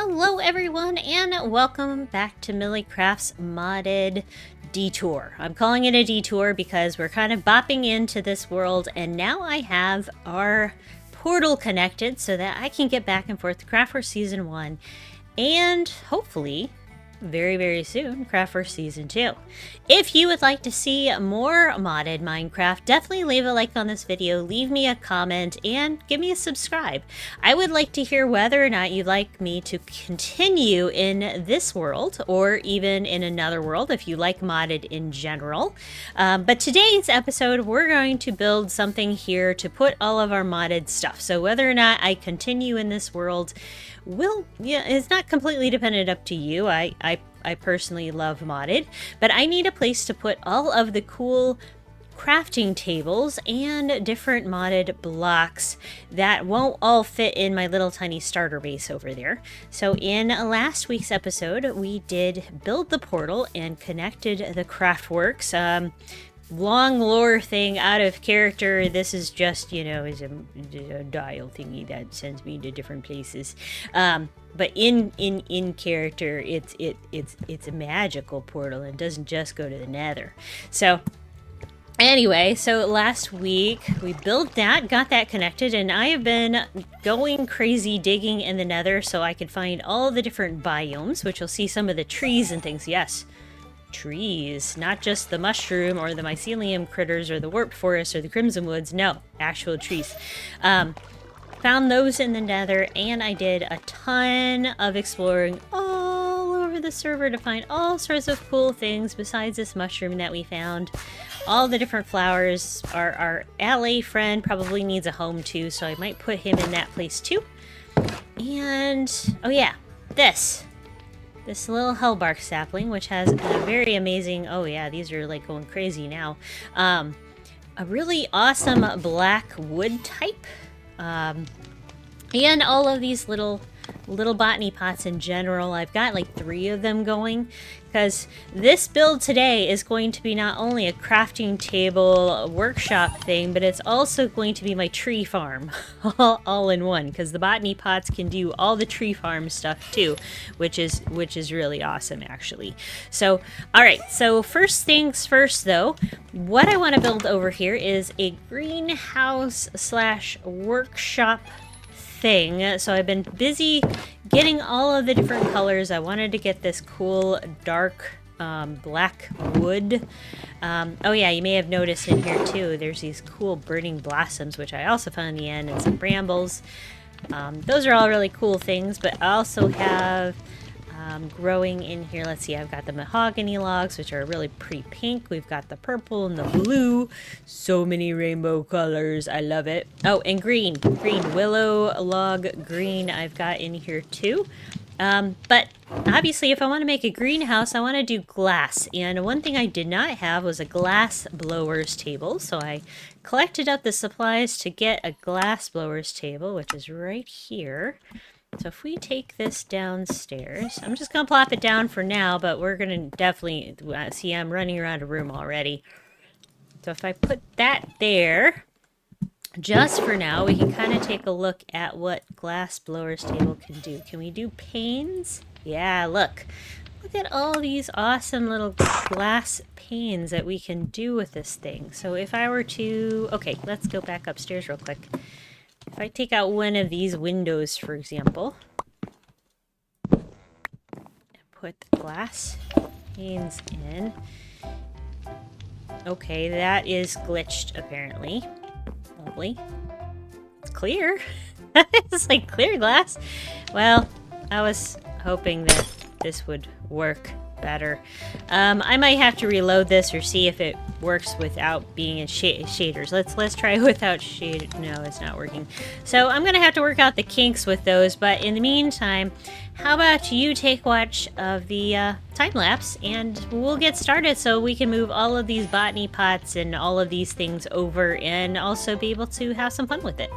Hello everyone and welcome back to MillyCraft's modded detour. I'm calling it a detour because we're kind of bopping into this world and now I have our portal connected so that I can get back and forth to CraftWorks Season 1 and hopefully very soon CraftWorks Season 2. If you would like to see more modded Minecraft, definitely leave a like on this video, leave me a comment, and give me a subscribe. I would like to hear whether or not you'd like me to continue in this world or even in another world if you like modded in general. But today's episode we're going to build something here to put all of our modded stuff. So whether or not I continue in this world it's not completely dependent up to you. I personally love modded, but I need a place to put all of the cool crafting tables and different modded blocks that won't all fit in my little tiny starter base over there. So in last week's episode, we did build the portal and connected the CraftWorks. Long lore thing out of character. This is just, is a dial thingy that sends me to different places. But in character, it's a magical portal and doesn't just go to the Nether. So anyway, so last week we built that, got that connected, and I have been going crazy digging in the Nether so I could find all the different biomes, which you'll see some of the trees and things. Yes. Trees, not just the mushroom or the mycelium critters or the warped forest or the crimson woods. No, actual trees. Found those in the Nether, and I did a ton of exploring all over the server to find all sorts of cool things besides this mushroom that we found. All the different flowers. Our LA friend probably needs a home too, so I might put him in that place too. And oh yeah, this little hellbark sapling, which has a very amazing, oh yeah, these are like going crazy now, a really awesome black wood type, and all of these little botany pots in general. I've got like 3 of them going because this build today is going to be not only a crafting table workshop thing, but it's also going to be my tree farm all in one, because the botany pots can do all the tree farm stuff too, which is really awesome actually. So all right, so first things first though, what I want to build over here is a greenhouse / workshop thing. So I've been busy getting all of the different colors. I wanted to get this cool dark black wood. Oh yeah, you may have noticed in here too, there's these cool burning blossoms, which I also found in the end, and some brambles. Those are all really cool things, but I also have growing in here, let's see, I've got the mahogany logs, which are really pretty pink. We've got the purple and the blue. So many rainbow colors. I love it. Oh, and green willow log green I've got in here too. But obviously if I want to make a greenhouse, I want to do glass. And one thing I did not have was a glass blowers table. So I collected up the supplies to get a glass blowers table, which is right here. So if we take this downstairs, I'm just going to plop it down for now, but we're going to definitely, see, I'm running around a room already. So if I put that there, just for now, we can kind of take a look at what glass blowers table can do. Can we do panes? Yeah, look at all these awesome little glass panes that we can do with this thing. So if I were to, okay, let's go back upstairs real quick. If I take out one of these windows, for example, and put the glass panes in. Okay, that is glitched, apparently. Lovely. It's clear. It's like clear glass. Well, I was hoping that this would work better. I might have to reload this or see if it works without being in shaders. Let's try without shade. No, it's not working. So I'm gonna have to work out the kinks with those, but in the meantime, how about you take watch of the time lapse and we'll get started so we can move all of these botany pots and all of these things over and also be able to have some fun with it.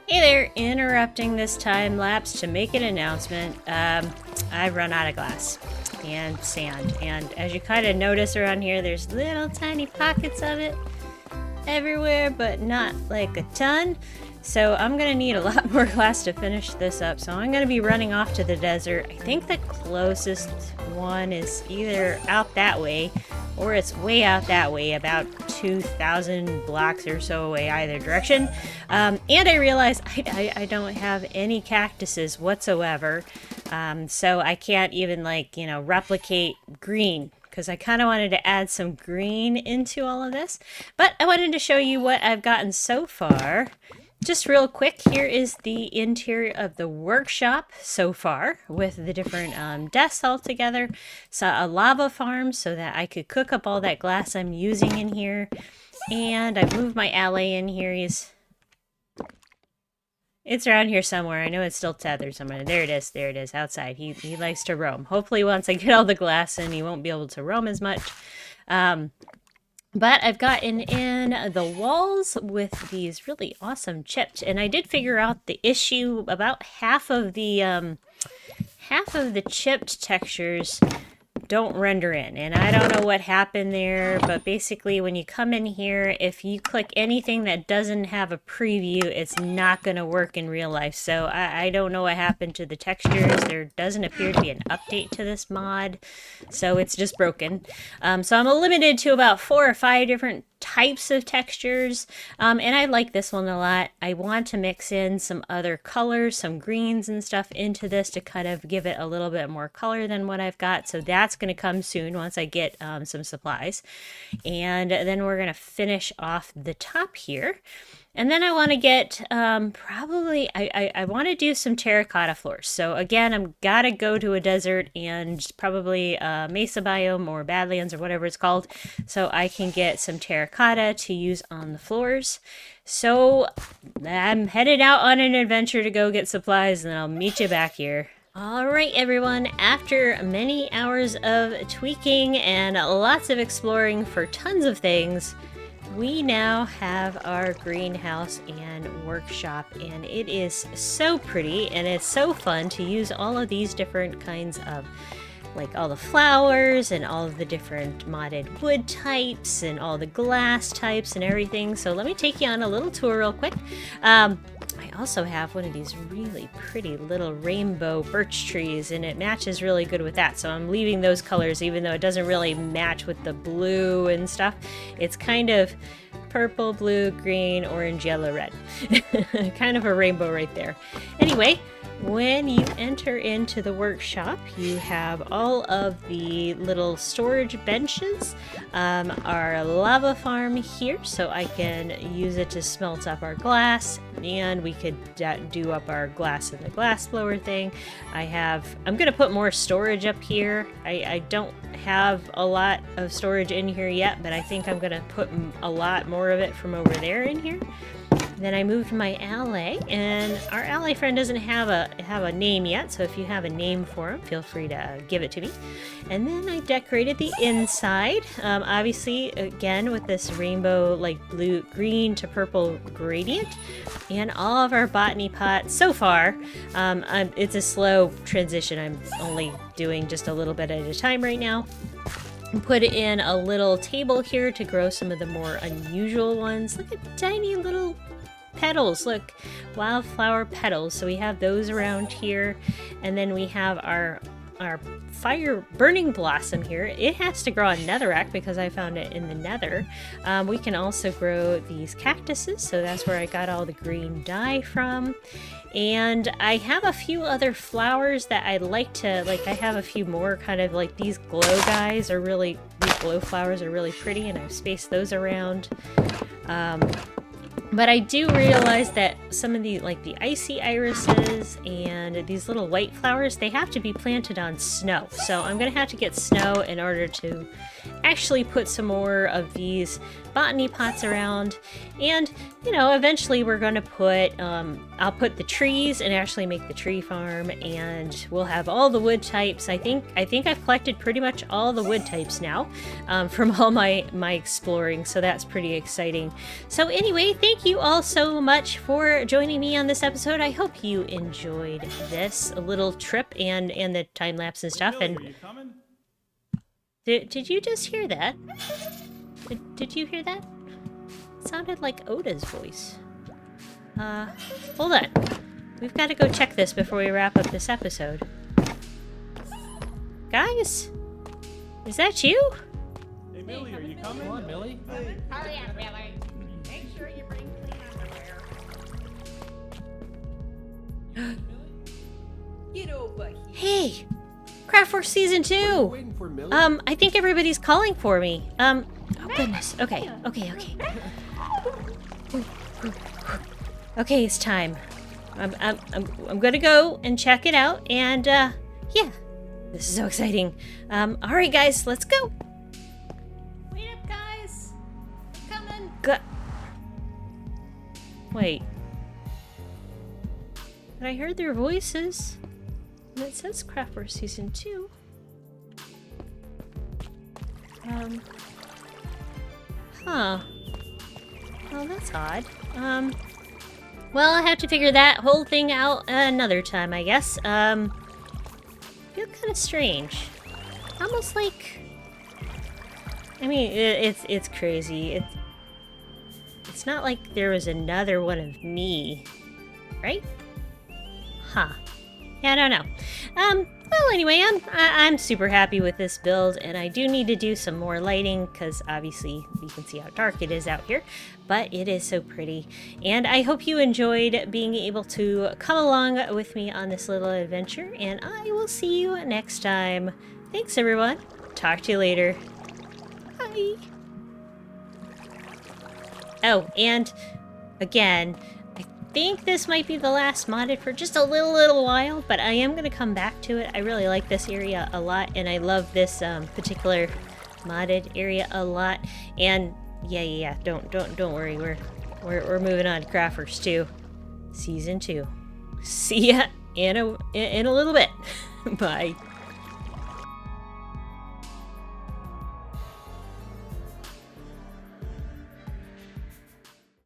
Hey there, interrupting this time lapse to make an announcement. I've run out of glass and sand, and as you kind of notice around here, there's little tiny pockets of it everywhere, but not like a ton. So I'm gonna need a lot more glass to finish this up. So I'm gonna be running off to the desert. I think the closest one is either out that way or it's way out that way, about 2,000 blocks or so away either direction. And I realized I don't have any cactuses whatsoever. So I can't even, like, replicate green, because I kind of wanted to add some green into all of this. But I wanted to show you what I've gotten so far. Just real quick, here is the interior of the workshop so far with the different desks all together. So a lava farm so that I could cook up all that glass I'm using in here. And I've moved my alley in here. It's around here somewhere. I know it's still tethered somewhere. There it is. There it is outside. He likes to roam. Hopefully once I get all the glass in, he won't be able to roam as much. But I've gotten in the walls with these really awesome chips, and I did figure out the issue. About half of the chipped textures don't render in, and I don't know what happened there, but basically when you come in here, if you click anything that doesn't have a preview, it's not going to work in real life. So I don't know what happened to the textures. There doesn't appear to be an update to this mod, so it's just broken. So I'm limited to about 4 or 5 different types of textures, and I like this one a lot. I want to mix in some other colors, some greens and stuff into this to kind of give it a little bit more color than what I've got. So that's going to come soon once I get some supplies, and then we're going to finish off the top here. And then I want to get, probably, I want to do some terracotta floors. So again, I'm gotta go to a desert and probably a mesa biome or badlands or whatever it's called, so I can get some terracotta to use on the floors. So I'm headed out on an adventure to go get supplies, and I'll meet you back here. Alright everyone, after many hours of tweaking and lots of exploring for tons of things, we now have our greenhouse and workshop, and it is so pretty, and it's so fun to use all of these different kinds of, like, all the flowers and all of the different modded wood types and all the glass types and everything. So let me take you on a little tour real quick. I also have one of these really pretty little rainbow birch trees, and it matches really good with that. So I'm leaving those colors, even though it doesn't really match with the blue and stuff. It's kind of purple, blue, green, orange, yellow, red. Kind of a rainbow right there. Anyway, when you enter into the workshop, you have all of the little storage benches, our lava farm here, so I can use it to smelt up our glass, and we could do up our glass in the Glassblower thing. I'm going to put more storage up here. I don't have a lot of storage in here yet, but I think I'm going to put a lot more of it from over there in here. Then I moved my alley, and our alley friend doesn't have a name yet, so if you have a name for him, feel free to give it to me. And then I decorated the inside, obviously again with this rainbow, like blue, green to purple gradient, and all of our Botany Pots so far. It's a slow transition. I'm only doing just a little bit at a time right now. Put in a little table here to grow some of the more unusual ones. Look at tiny little petals. Look, wildflower petals. So we have those around here, and then we have our fire burning blossom here. It has to grow on netherrack because I found it in the nether. We can also grow these cactuses, so that's where I got all the green dye from. And I have a few other flowers that I'd like to, like, I have a few more kind of like these glow guys are really, these glow flowers are really pretty, and I've spaced those around. But I do realize that some of the, like the icy irises and these little white flowers, they have to be planted on snow. So I'm going to have to get snow in order to actually put some more of these botany pots around, and you know, eventually we're going to put I'll put the trees and actually make the tree farm, and we'll have all the wood types. I think I've collected pretty much all the wood types now from all my exploring, so that's pretty exciting. So anyway, thank you all so much for joining me on this episode. I hope you enjoyed this little trip and the time lapse and stuff. Billy, And are you coming? did you just hear that? Did you hear that? It sounded like Oda's voice. Hold on. We've got to go check this before we wrap up this episode. Guys? Is that you? Hey, Millie, are you coming? Come on, Millie. Hurry up, Billy. Make sure you bring clean underwear. Get over here. Hey! CraftWorks Season 2! Waiting for Millie. I think everybody's calling for me. Oh goodness. Okay. Okay, it's time. I'm gonna go and check it out, and yeah, this is so exciting. All right, guys, let's go. Wait up, guys. Coming. Wait. But I heard their voices, and it says CraftWorks Season 2. Huh. Well, that's odd. Well, I'll have to figure that whole thing out another time, I guess. Feel kind of strange. Almost like... I mean, it's crazy. It's not like there was another one of me, right? Huh. Yeah, I don't know. Well, anyway, I'm super happy with this build, and I do need to do some more lighting, because obviously you can see how dark it is out here, but it is so pretty. And I hope you enjoyed being able to come along with me on this little adventure, and I will see you next time. Thanks, everyone. Talk to you later. Bye. Oh, and again, I think this might be the last modded for just a little while, but I am going to come back to it. I really like this area a lot, and I love this particular modded area a lot. And yeah, don't worry, we're moving on to CraftWorks 2 Season 2. See ya in a little bit. Bye.